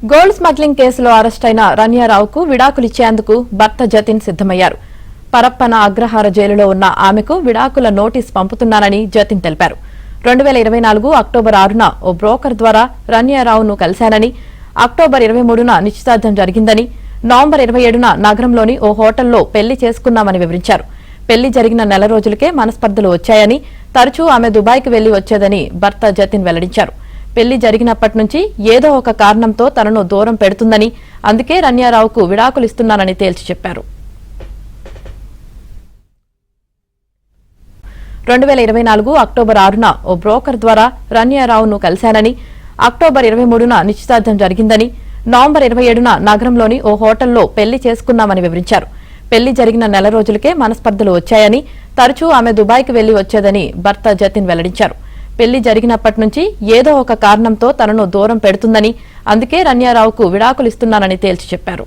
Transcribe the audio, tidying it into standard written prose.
Gold smuggling కేసులో అరెస్టైన రన్యారావుకు విడాకులిచ్చేందుకు భర్త జతిన్ సిద్దమయ్యారు. పరప్పన అగ్రహార జైలులో ఉన్న ఆమెకు విడాకుల నోటీస్ పంపుతున్నానని జతిన్ తెలిపారు. 2024 అక్టోబర్ 6న ఓ బ్రోకర్ ద్వారా రన్యారావును కలిశానని, అక్టోబర్ 23న నిశ్చితార్థం జరిగిందని, నవంబర్ 27న నగరంలోని ఓ హోటల్లో పెళ్లి చేసుకున్నామని వివరించారు. పెళ్లి జరిగిన నెల రోజులకే మనస్పర్ధలు వచ్చాయని, తరచూ ఆమె దుబాయ్కి వెళ్లి వచ్చేదని భర్త జతిన్ వెల్లడించారు. పెళ్లి జరిగినప్పటి నుంచి ఏదో ఒక కారణంతో తనను దూరం పెడుతుందని, అందుకే రన్యారావుకు విడాకులిస్తున్నానని తేల్చి చెప్పారు. 2024 అక్టోబర్ 6న ఓ బ్రోకర్ ద్వారా రన్యారావును కలిశానని, అక్టోబర్ 23న నిశ్చితార్థం జరిగిందని, నవంబర్ 27న నగరంలోని ఓ హోటల్లో పెళ్లి చేసుకున్నామని వివరించారు. పెళ్లి జరిగిన నెల రోజులకే మనస్పర్ధలు వచ్చాయని, తరచూ ఆమె దుబాయ్కి వెళ్లి వచ్చేదని భర్త జతిన్ వెల్లడించారు. పెళ్లి జరిగినప్పటి నుంచి ఏదో ఒక కారణంతో తనను దూరం పెడుతుందని, అందుకే రన్యారావుకు విడాకులిస్తున్నానని తేల్చి చెప్పారు.